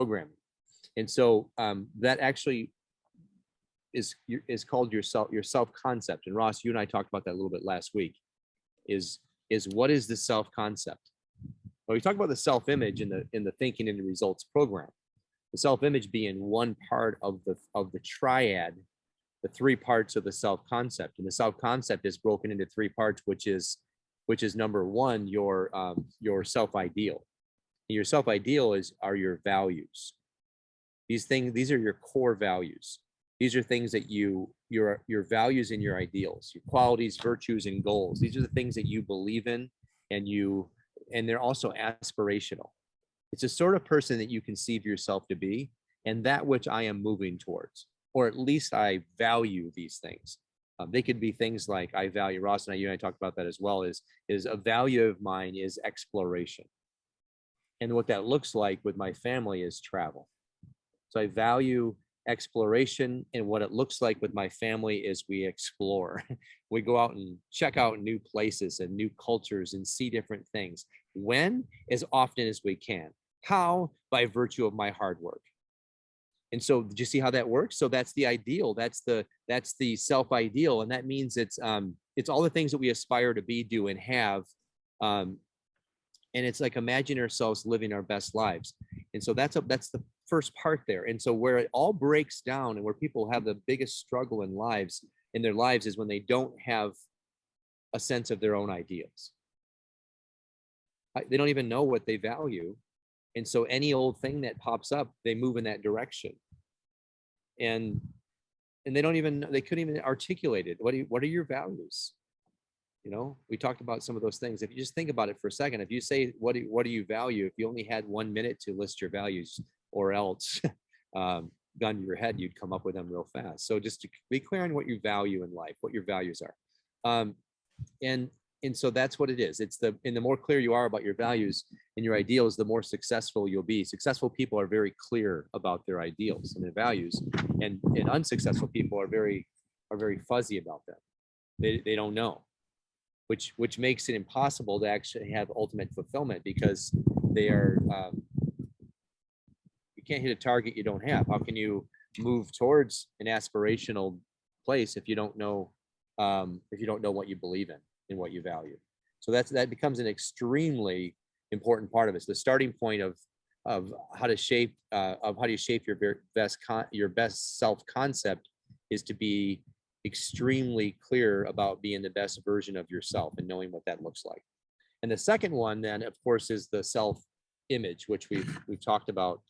programming. And so that actually is called your self concept. And Ross, you and I talked about that a little bit last week. Is what is the self concept? Well, we talked about the self image in the thinking and the results program. The self image being one part of the triad, the three parts of the self concept. And the self concept is broken into three parts, which is number one, your self ideal. Your self ideal are your values. These are your core values. These are things that your values and your ideals, your qualities, virtues, and goals. These are the things that you believe in, and they're also aspirational. It's a sort of person that you conceive yourself to be, and that which I am moving towards, or at least I value these things. They could be things like I value, Ross and you and I talked about that as well, is a value of mine is exploration. And what that looks like with my family is travel. So I value exploration, and what it looks like with my family is we explore. We go out and check out new places and new cultures and see different things. When? As often as we can. How? By virtue of my hard work. And so, did you see how that works? So that's the ideal. That's the self ideal, and that means it's all the things that we aspire to be, do, and have. And it's like imagine ourselves living our best lives. And so that's the first part there. And so where it all breaks down and where people have the biggest struggle in their lives is when they don't have a sense of their own ideals. They don't even know what they value. And so any old thing that pops up, they move in that direction. And they couldn't even articulate it. What are your values? We talked about some of those things. If you just think about it for a second, if you say, what do you value? If you only had 1 minute to list your values, or else gun to your head, you'd come up with them real fast. So just to be clear on what you value in life, what your values are. And so that's what it is. The more clear you are about your values and your ideals, the more successful you'll be. Successful people are very clear about their ideals and their values, and unsuccessful people are very fuzzy about them. They don't know. Which makes it impossible to actually have ultimate fulfillment, because they are you can't hit a target you don't have. How can you move towards an aspirational place if you don't know what you believe in and what you value? So that becomes an extremely important part of it. It's the starting point of how to shape your best self concept is to be extremely clear about being the best version of yourself and knowing what that looks like. And the second one then, of course, is the self-image, which we've talked about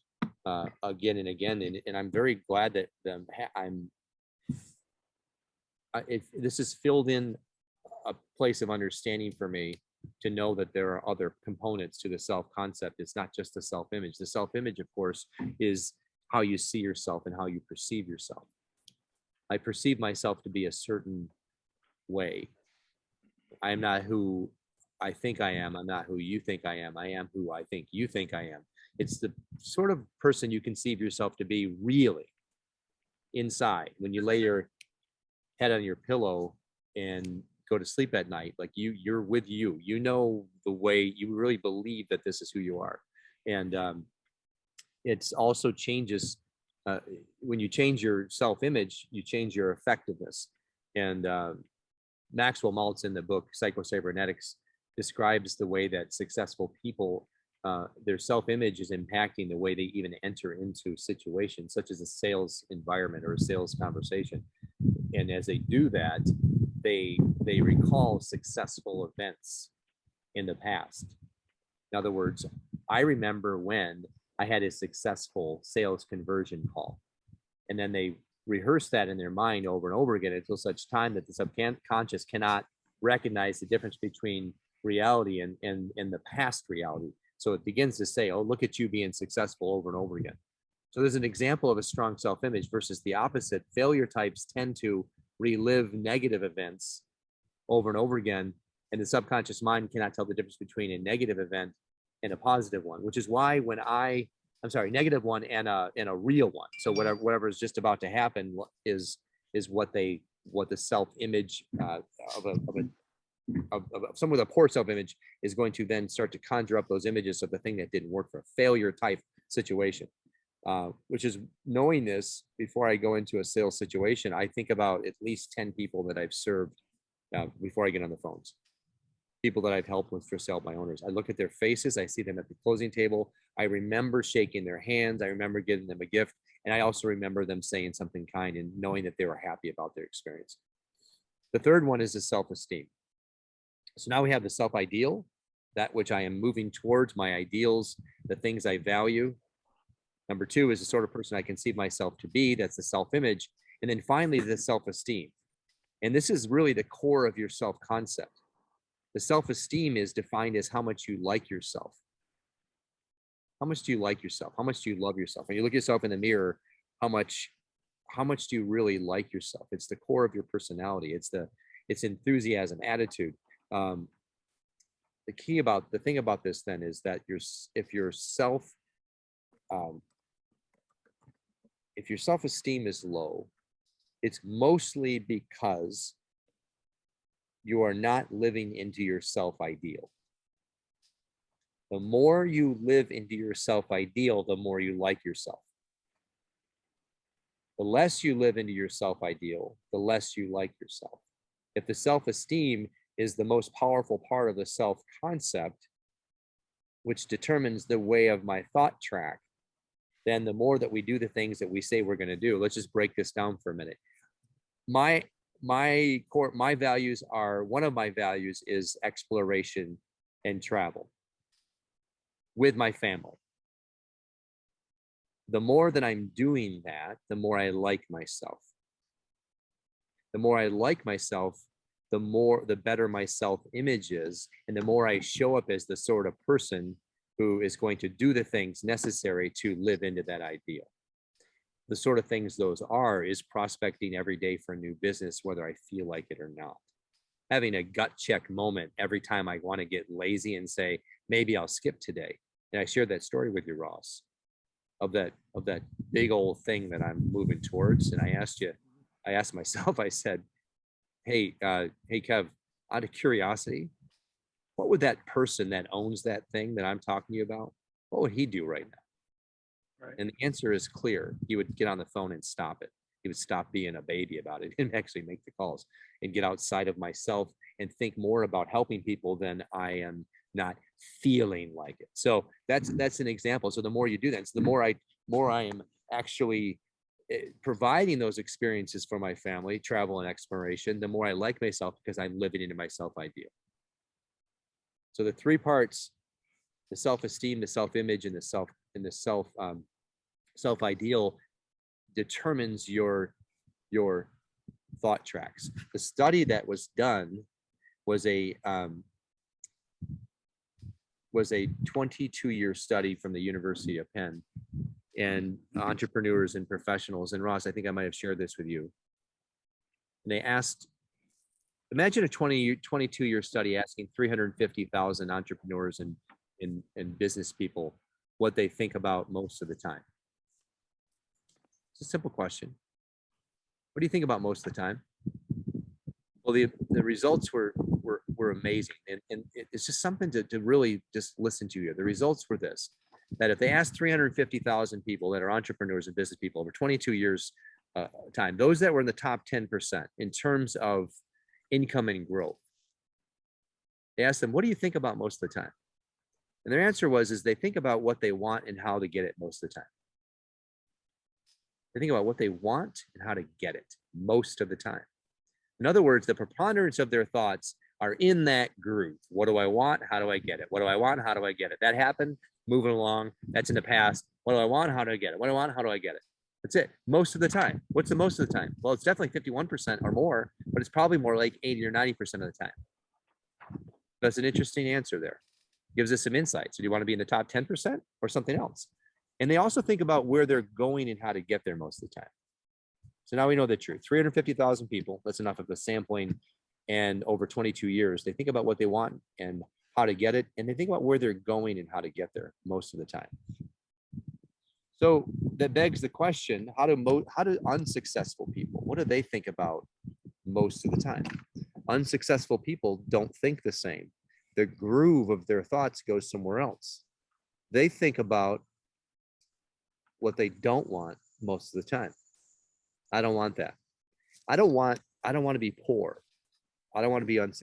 again and again. And I'm very glad that this has filled in a place of understanding for me to know that there are other components to the self-concept. It's not just the self-image. The self-image, of course, is how you see yourself and how you perceive yourself. I perceive myself to be a certain way. I am not who I think I am. I'm not who you think I am. I am who I think you think I am. It's the sort of person you conceive yourself to be really inside. When you lay your head on your pillow and go to sleep at night, like you're with you. You know the way, you really believe that this is who you are. And it's also changes. When you change your self-image, you change your effectiveness. And Maxwell Maltz, in the book Psycho-Cybernetics, describes the way that successful people, their self-image is impacting the way they even enter into situations, such as a sales environment or a sales conversation. And as they do that, they recall successful events in the past. In other words, I remember when I had a successful sales conversion call. And then they rehearse that in their mind over and over again until such time that the subconscious cannot recognize the difference between reality and the past reality. So it begins to say, oh, look at you being successful over and over again. So there's an example of a strong self-image versus the opposite. Failure types tend to relive negative events over and over again. And the subconscious mind cannot tell the difference between a negative event and a positive one, which is why when negative one and a real one. So whatever is just about to happen is what the self-image of someone with a poor self-image is going to then start to conjure up those images of the thing that didn't work for a failure type situation. which is knowing this before I go into a sales situation. I think about at least 10 people that I've served before I get on the phones. People that I've helped with for sale by owners. I look at their faces. I see them at the closing table. I remember shaking their hands. I remember giving them a gift. And I also remember them saying something kind and knowing that they were happy about their experience. The third one is the self-esteem. So now we have the self-ideal, that which I am moving towards, my ideals, the things I value. Number two is the sort of person I conceive myself to be. That's the self-image. And then finally, the self-esteem. And this is really the core of your self-concept. The self-esteem is defined as how much you like yourself. How much do you like yourself? How much do you love yourself? When you look at yourself in the mirror, how much do you really like yourself? It's the core of your personality. It's enthusiasm, attitude. The thing about this then is that if your self-esteem is low, it's mostly because you are not living into your self-ideal. The more you live into your self-ideal, the more you like yourself. The less you live into your self-ideal, the less you like yourself. If the self-esteem is the most powerful part of the self-concept, which determines the way of my thought track, then the more that we do the things that we say we're going to do. Let's just break this down for a minute. My values are, one of my values is exploration and travel with my family. The more that I'm doing that, the more I like myself. The more I like myself, the better my self-image is, and the more I show up as the sort of person who is going to do the things necessary to live into that ideal. The sort of things those are is prospecting every day for a new business, whether I feel like it or not. Having a gut check moment every time I want to get lazy and say, maybe I'll skip today. And I shared that story with you, Ross, of that big old thing that I'm moving towards. And I asked myself, I said, hey Kev, out of curiosity, what would that person that owns that thing that I'm talking to you about, what would he do right now? Right. And the answer is clear. He would get on the phone and stop it. He would stop being a baby about it and actually make the calls and get outside of myself and think more about helping people than I am not feeling like it. So that's an example. So the more you do that, so the more I am actually providing those experiences for my family, travel and exploration, the more I like myself because I'm living into my self-ideal. So the three parts: the self-esteem, the self-image, and the self-ideal determines your thought tracks. The study that was done was a 22-year study from the University of Penn, and entrepreneurs and professionals. And Ross, I think I might have shared this with you. And they asked, imagine a 22-year study asking 350,000 entrepreneurs and business people what they think about most of the time. It's a simple question. What do you think about most of the time? Well, the results were amazing. And it's just something to really just listen to here. The results were this: that if they asked 350,000 people that are entrepreneurs and business people over 22 years time, those that were in the top 10% in terms of income and growth, they asked them, what do you think about most of the time? And their answer is they think about what they want and how to get it most of the time. They think about what they want and how to get it most of the time. In other words, the preponderance of their thoughts are in that groove. What do I want? How do I get it? What do I want? How do I get it? That happened, moving along. That's in the past. What do I want? How do I get it? What do I want? How do I get it? That's it. Most of the time. What's the most of the time? Well, it's definitely 51% or more, but it's probably more like 80 or 90% of the time. That's an interesting answer there. Gives us some insight. So do you want to be in the top 10% or something else? And they also think about where they're going and how to get there most of the time. So now we know the truth. 350,000 people, that's enough of the sampling, and over 22 years, they think about what they want and how to get it, and they think about where they're going and how to get there most of the time. So that begs the question, how do unsuccessful people, what do they think about most of the time? Unsuccessful people don't think the same. The groove of their thoughts goes somewhere else. They think about what they don't want most of the time. I don't want that. I don't want to be poor. I don't want to be